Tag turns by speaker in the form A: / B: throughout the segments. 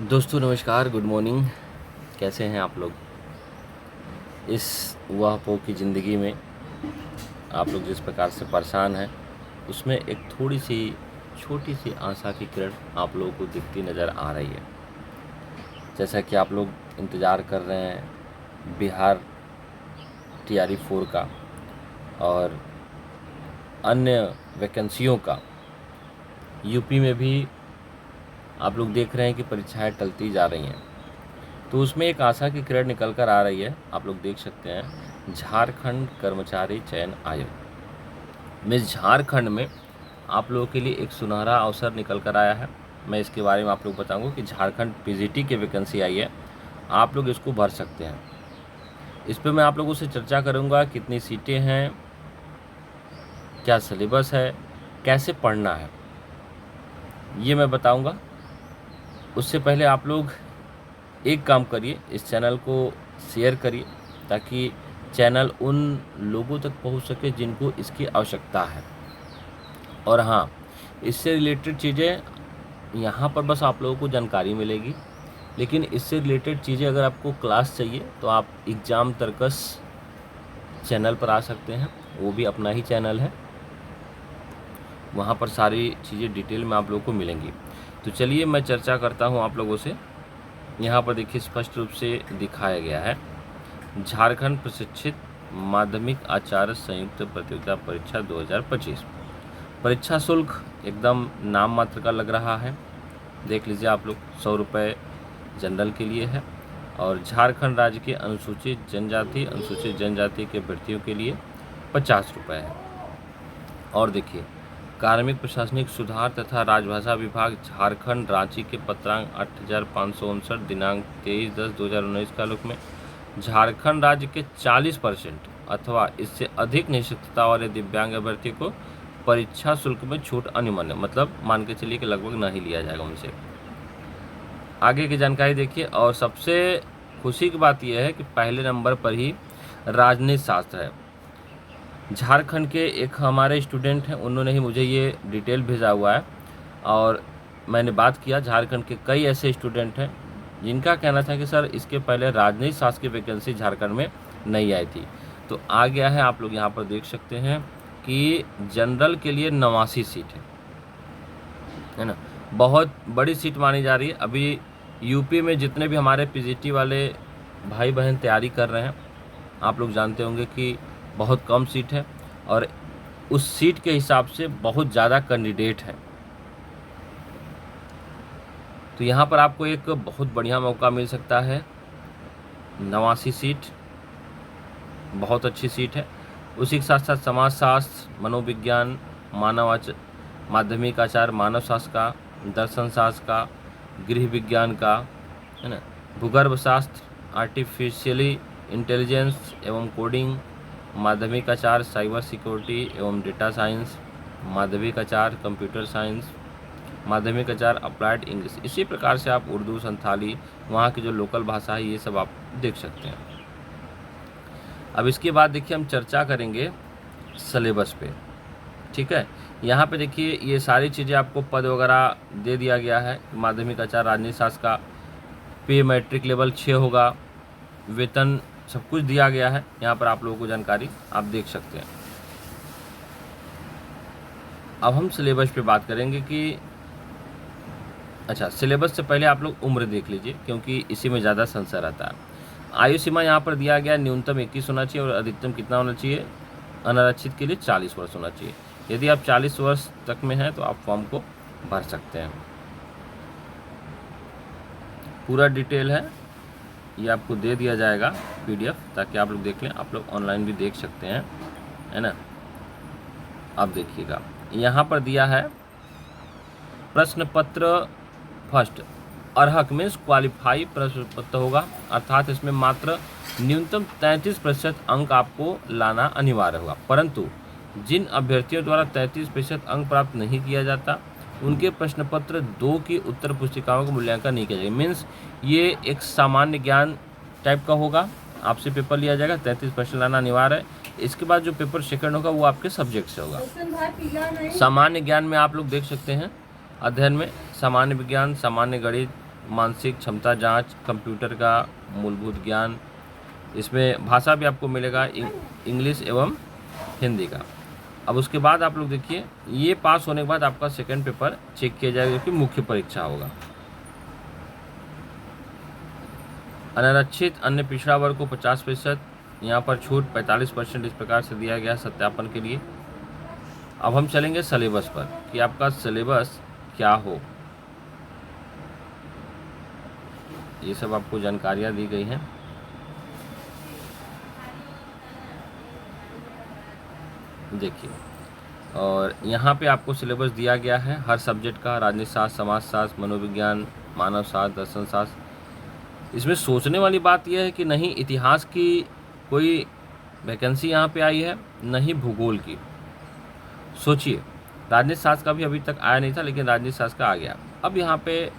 A: दोस्तों नमस्कार, good morning. कैसे हैं आप लोग? इस वाहपो की ज़िंदगी में आप लोग जिस प्रकार से परेशान हैं, उसमें एक थोड़ी सी छोटी सी आशा की किरण आप लोगों को दिखती नज़र आ रही है। जैसा कि आप लोग इंतज़ार कर रहे हैं बिहार टीआरई 4 का और अन्य वैकेंसियों का, यूपी में भी आप लोग देख रहे हैं कि परीक्षाएं टलती जा रही हैं, तो उसमें एक आशा की किरण निकल कर आ रही है। आप लोग देख सकते हैं झारखंड कर्मचारी चयन आयोग में झारखंड में आप लोगों के लिए एक सुनहरा अवसर निकल कर आया है। मैं इसके बारे में आप लोग बताऊंगा कि झारखंड पीजीटी की वैकेंसी आई है, आप लोग इसको भर सकते हैं। इस पर मैं आप लोगों से चर्चा करूंगा, कितनी सीटें हैं, क्या सिलेबस है, कैसे पढ़ना है, ये मैं बताऊंगा। उससे पहले आप लोग एक काम करिए, इस चैनल को शेयर करिए ताकि चैनल उन लोगों तक पहुंच सके जिनको इसकी आवश्यकता है। और हाँ, इससे रिलेटेड चीज़ें यहाँ पर बस आप लोगों को जानकारी मिलेगी, लेकिन इससे रिलेटेड चीज़ें अगर आपको क्लास चाहिए तो आप एग्ज़ाम तर्कस चैनल पर आ सकते हैं, वो भी अपना ही चैनल है, वहाँ पर सारी चीज़ें डिटेल में आप लोगों को मिलेंगी। तो चलिए मैं चर्चा करता हूँ आप लोगों से। यहाँ पर देखिए स्पष्ट रूप से दिखाया गया है, झारखंड प्रशिक्षित माध्यमिक आचार्य संयुक्त प्रतियोगिता परीक्षा 2025। परीक्षा शुल्क एकदम नाम मात्र का लग रहा है, देख लीजिए आप लोग। 100 रुपये जनरल के लिए है और झारखंड राज्य के अनुसूचित जनजाति के अभ्यर्थियों के लिए 50 रुपये है। और देखिए कार्मिक प्रशासनिक सुधार तथा राजभाषा विभाग झारखंड रांची के पत्रांक 8559 दिनांक 23/10/2019 कालोक में झारखंड राज्य के 40% अथवा इससे अधिक निःशक्तता वाले दिव्यांग अभ्यर्थी को परीक्षा शुल्क में छूट अनुमान्य, मतलब मान के चलिए कि लगभग ना ही लिया जाएगा उनसे। आगे की जानकारी देखिए। और सबसे खुशी की बात यह है कि पहले नंबर पर ही राजनीति शास्त्र है। झारखंड के एक हमारे स्टूडेंट हैं, उन्होंने ही मुझे ये डिटेल भेजा हुआ है और मैंने बात किया। झारखंड के कई ऐसे स्टूडेंट हैं जिनका कहना था कि सर इसके पहले राजनीति शास्त्र की वैकेंसी झारखंड में नहीं आई थी, तो आ गया है। आप लोग यहाँ पर देख सकते हैं कि जनरल के लिए 89 सीट है ना, बहुत बड़ी सीट मानी जा रही है। अभी यूपी में जितने भी हमारे पीजीटी वाले भाई बहन तैयारी कर रहे हैं, आप लोग जानते होंगे कि बहुत कम सीट है और उस सीट के हिसाब से बहुत ज़्यादा कैंडिडेट है। तो यहाँ पर आपको एक बहुत बढ़िया मौका मिल सकता है। 89 सीट बहुत अच्छी सीट है। उसी के साथ साथ समाजशास्त्र, मनोविज्ञान, माध्यमिक आचार, मानव शास्त्र का, दर्शन शास्त्र का, गृह विज्ञान का, है ना, भूगर्भ शास्त्र, आर्टिफिशियली इंटेलिजेंस एवं कोडिंग, माध्यमिक आचार, साइबर सिक्योरिटी एवं डेटा साइंस, माध्यमिक आचार, कंप्यूटर साइंस, माध्यमिक आचार, अप्लाइड इंग्लिश। इसी प्रकार से आप उर्दू, संथाली, वहाँ की जो लोकल भाषा है, ये सब आप देख सकते हैं। अब इसके बाद देखिए हम चर्चा करेंगे सिलेबस पे, ठीक है। यहाँ पे देखिए ये सारी चीज़ें आपको पद वगैरह दे दिया गया है। माध्यमिक आचार राजनीति शास्त्र का पे मैट्रिक लेवल 6 होगा, वेतन सब कुछ दिया गया है। यहाँ पर आप लोगों को जानकारी आप देख सकते हैं। अब हम सिलेबस पे बात करेंगे कि अच्छा, सिलेबस से पहले आप लोग उम्र देख लीजिए क्योंकि इसी में ज़्यादा संशय रहता है। आयु सीमा यहाँ पर दिया गया, न्यूनतम 21 होना चाहिए और अधिकतम कितना होना चाहिए, अनारक्षित के लिए 40 वर्ष होना चाहिए। यदि आप 40 वर्ष तक में हैं तो आप फॉर्म को भर सकते हैं। पूरा डिटेल है, ये आपको दे दिया जाएगा PDF, ताकि आप लोग देख लें। आप लोग ऑनलाइन भी देख सकते हैं, है ना। अब देखिएगा यहाँ पर दिया है प्रश्न पत्र फर्स्ट, अर्हक मीन्स क्वालिफाई प्रश्न पत्र होगा, अर्थात इसमें मात्र न्यूनतम 33% अंक आपको लाना अनिवार्य होगा। परंतु जिन अभ्यर्थियों द्वारा 33% अंक प्राप्त नहीं किया जाता, उनके प्रश्न पत्र 2 की उत्तर पुस्तिकाओं का मूल्यांकन नहीं किया जाएगा। मीन्स ये एक सामान्य ज्ञान टाइप का होगा, आपसे पेपर लिया जाएगा, 33% लाना अनिवार्य है। इसके बाद जो पेपर सेकंड होगा वो आपके सब्जेक्ट से होगा। सामान्य ज्ञान में आप लोग देख सकते हैं, अध्ययन में सामान्य विज्ञान, सामान्य गणित, मानसिक क्षमता जांच, कंप्यूटर का मूलभूत ज्ञान, इसमें भाषा भी आपको मिलेगा इंग्लिश एवं हिंदी का। अब उसके बाद आप लोग देखिए, ये पास होने के बाद आपका सेकंड पेपर चेक किया जाएगा जो कि मुख्य परीक्षा होगा। अनारक्षित अन्य पिछड़ा वर्ग को 50%, यहाँ पर छूट 45% इस प्रकार से दिया गया सत्यापन के लिए। अब हम चलेंगे सिलेबस पर कि आपका सिलेबस क्या हो, ये सब आपको जानकारियाँ दी गई हैं। देखिए, और यहाँ पे आपको सिलेबस दिया गया है हर सब्जेक्ट का, राजनीति शास्त्र, समाज शास्त्र, मनोविज्ञान, मानव शास्त्र, दर्शन शास्त्र। इसमें सोचने वाली बात यह है कि नहीं इतिहास की कोई वैकेंसी यहाँ पे आई है, नहीं भूगोल की। सोचिए, राजनीति शास्त्र का भी अभी तक आया नहीं था, लेकिन राजनीति शास्त्र का आ गया। अब यहाँ पे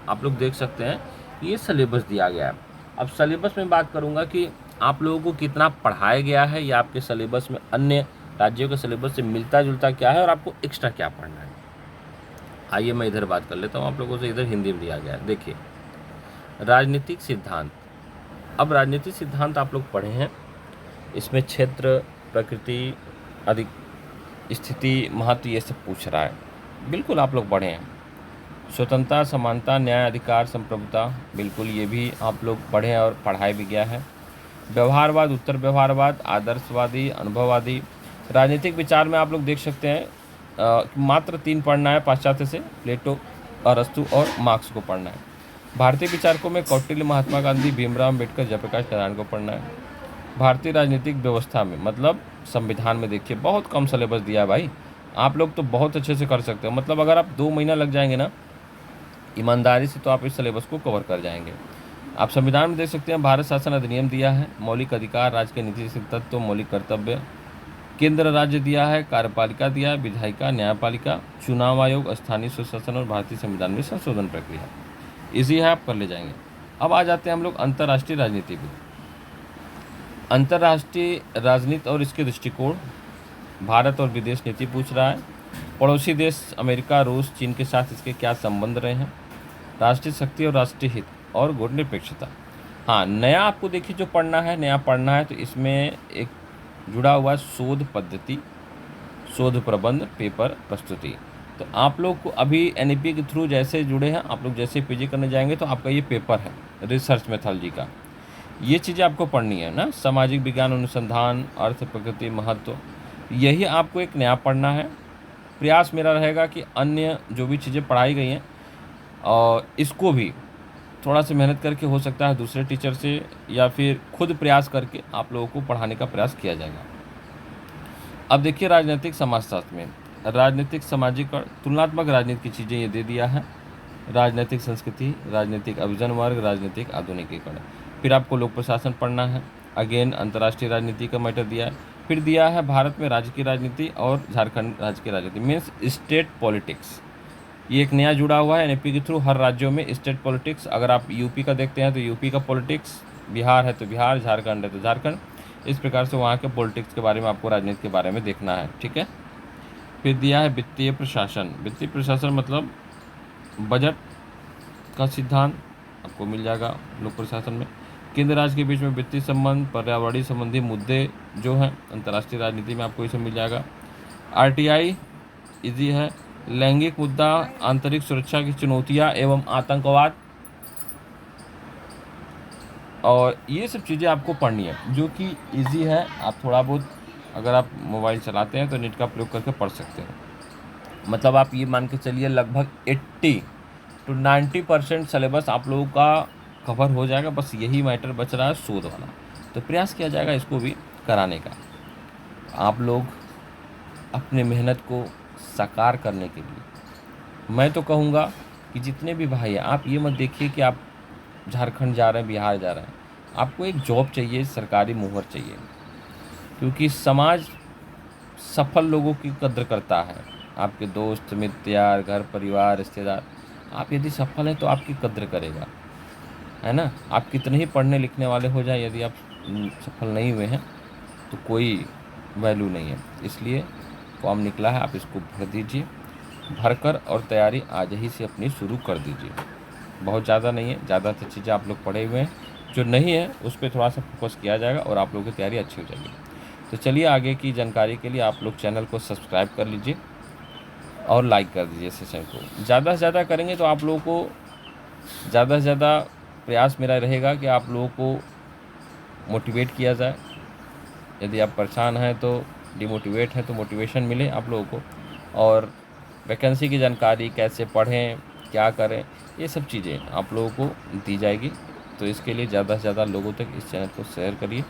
A: आप लोग देख सकते हैं ये सिलेबस दिया गया है। अब सिलेबस में बात करूँगा कि आप लोगों को कितना पढ़ाया गया है या आपके सिलेबस में अन्य राज्यों के सिलेबस से मिलता जुलता क्या है और आपको एक्स्ट्रा क्या पढ़ना है। आइए मैं इधर बात कर लेता हूँ आप लोगों से। इधर हिंदी में दिया गया है। देखिए, राजनीतिक सिद्धांत। अब राजनीतिक सिद्धांत आप लोग पढ़े हैं, इसमें क्षेत्र, प्रकृति, अधिक स्थिति, महत्व, ये सब पूछ रहा है। बिल्कुल आप लोग पढ़े हैं। स्वतंत्रता, समानता, न्याय, अधिकार, संप्रभुता, बिल्कुल ये भी आप लोग पढ़े हैं और पढ़ाया भी गया है। व्यवहारवाद, उत्तर व्यवहारवाद, आदर्शवादी, अनुभववादी। राजनीतिक विचार में आप लोग देख सकते हैं मात्र 3 पढ़ना है पाश्चात्य से, प्लेटो, अरस्तु और मार्क्स को पढ़ना है। भारतीय विचारकों में कौटिल्य, महात्मा गांधी, भीमराव अम्बेडकर, जयप्रकाश नारायण को पढ़ना है। भारतीय राजनीतिक व्यवस्था में मतलब संविधान में देखिए बहुत कम सिलेबस दिया है भाई, आप लोग तो बहुत अच्छे से कर सकते हो। मतलब अगर आप 2 महीना लग जाएंगे ना ईमानदारी से, तो आप इस सिलेबस को कवर कर जाएंगे। आप संविधान में देख सकते हैं भारत शासन अधिनियम दिया है, मौलिक अधिकार, राज्य के नीति तत्व, मौलिक कर्तव्य, केंद्र राज्य दिया है, कार्यपालिका दिया है, विधायिका, न्यायपालिका, चुनाव आयोग, स्थानीय सुशासन और भारतीय संविधान में संशोधन प्रक्रिया। इजी है, आप कर ले जाएंगे। अब आ जाते हैं हम लोग अंतर्राष्ट्रीय राजनीति भी। अंतर्राष्ट्रीय राजनीति और इसके दृष्टिकोण, भारत और विदेश नीति पूछ रहा है। पड़ोसी देश अमेरिका, रूस, चीन के साथ इसके क्या संबंध रहे हैं। राष्ट्रीय शक्ति और राष्ट्रीय हित और गुणनिरपेक्षता। हाँ, नया आपको देखिए जो पढ़ना है, नया पढ़ना है तो इसमें एक जुड़ा हुआ है शोध पद्धति, शोध प्रबंध, पेपर प्रस्तुति। तो आप लोग को अभी NEP के थ्रू जैसे जुड़े हैं, आप लोग जैसे PG करने जाएंगे तो आपका ये पेपर है रिसर्च मेथोलॉजी का, ये चीज़ें आपको पढ़नी है ना। सामाजिक विज्ञान अनुसंधान, अर्थ, प्रकृति, महत्व, यही आपको एक नया पढ़ना है। प्रयास मेरा रहेगा कि अन्य जो भी चीज़ें पढ़ाई गई हैं और इसको भी थोड़ा सा मेहनत करके, हो सकता है दूसरे टीचर से या फिर खुद प्रयास करके आप लोगों को पढ़ाने का प्रयास किया जाएगा। अब देखिए राजनीतिक समाजशास्त्र में राजनीतिक, सामाजिक और तुलनात्मक राजनीति की चीज़ें ये दे दिया है। राजनीतिक संस्कृति, राजनीतिक अभिजन वर्ग, राजनीतिक आधुनिकीकरण। फिर आपको लोक प्रशासन पढ़ना है, अगेन अंतर्राष्ट्रीय राजनीति का मैटर दिया है। फिर दिया है भारत में राज्य की राजनीति और झारखंड राज्य की राजनीति, मीन्स स्टेट पॉलिटिक्स। ये एक नया जुड़ा हुआ है NEP के थ्रू, हर राज्यों में स्टेट पॉलिटिक्स। अगर आप यूपी का देखते हैं तो यूपी का पॉलिटिक्स, बिहार है तो बिहार, झारखंड है तो झारखंड, इस प्रकार से वहाँ के पॉलिटिक्स के बारे में आपको राजनीति के बारे में देखना है, ठीक है। फिर दिया है वित्तीय प्रशासन। वित्तीय प्रशासन मतलब बजट का सिद्धांत आपको मिल जाएगा लोक प्रशासन में। केंद्र राज्य के बीच में वित्तीय संबंध, पर्यावरणीय संबंधी मुद्दे जो हैं अंतर्राष्ट्रीय राजनीति में आपको इसे मिल जाएगा। RTI इजी है। लैंगिक मुद्दा, आंतरिक सुरक्षा की चुनौतियां एवं आतंकवाद, और ये सब चीज़ें आपको पढ़नी है जो कि इजी है। आप थोड़ा बहुत अगर आप मोबाइल चलाते हैं तो नेट का प्रयोग करके पढ़ सकते हैं। मतलब आप ये मान के चलिए लगभग 80 to 90% सिलेबस आप लोगों का कवर हो जाएगा। बस यही मैटर बच रहा है शोध वाला, तो प्रयास किया जाएगा इसको भी कराने का। आप लोग अपने मेहनत को साकार करने के लिए मैं तो कहूँगा कि जितने भी भाई हैं, आप ये मत देखिए कि आप झारखंड जा रहे हैं, बिहार जा रहे हैं। आपको एक जॉब चाहिए, सरकारी मुहर चाहिए, क्योंकि समाज सफल लोगों की कद्र करता है। आपके दोस्त, मित्र, यार, घर परिवार, रिश्तेदार, आप यदि सफल हैं तो आपकी कद्र करेगा, है ना। आप कितने ही पढ़ने लिखने वाले हो जाए, यदि आप सफल नहीं हुए हैं तो कोई वैल्यू नहीं है। इसलिए फॉर्म निकला है, आप इसको भर दीजिए, भरकर और तैयारी आज ही से अपनी शुरू कर दीजिए। बहुत ज़्यादा नहीं है, ज़्यादातर चीज़ें आप लोग पढ़े हुए हैं, जो नहीं है उस पर थोड़ा सा फोकस किया जाएगा और आप लोगों की तैयारी अच्छी हो जाएगी। तो चलिए, आगे की जानकारी के लिए आप लोग चैनल को सब्सक्राइब कर लीजिए और लाइक कर दीजिए सेशन को। ज़्यादा से ज़्यादा करेंगे तो आप लोगों को ज़्यादा से ज़्यादा प्रयास मेरा रहेगा कि आप लोगों को मोटिवेट किया जाए। यदि आप परेशान हैं तो डिमोटिवेट हैं तो मोटिवेशन मिले आप लोगों को, और वैकेंसी की जानकारी कैसे पढ़ें, क्या करें, ये सब चीज़ें आप लोगों को दी जाएगी। तो इसके लिए ज़्यादा से ज़्यादा लोगों तक इस चैनल को शेयर करिए,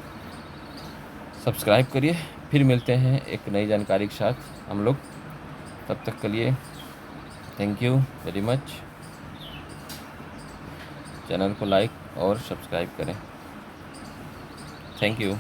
A: सब्सक्राइब करिए। फिर मिलते हैं एक नई जानकारी के साथ हम लोग। तब तक के लिए thank you very much. Channel को लाइक और सब्सक्राइब करें। Thank you.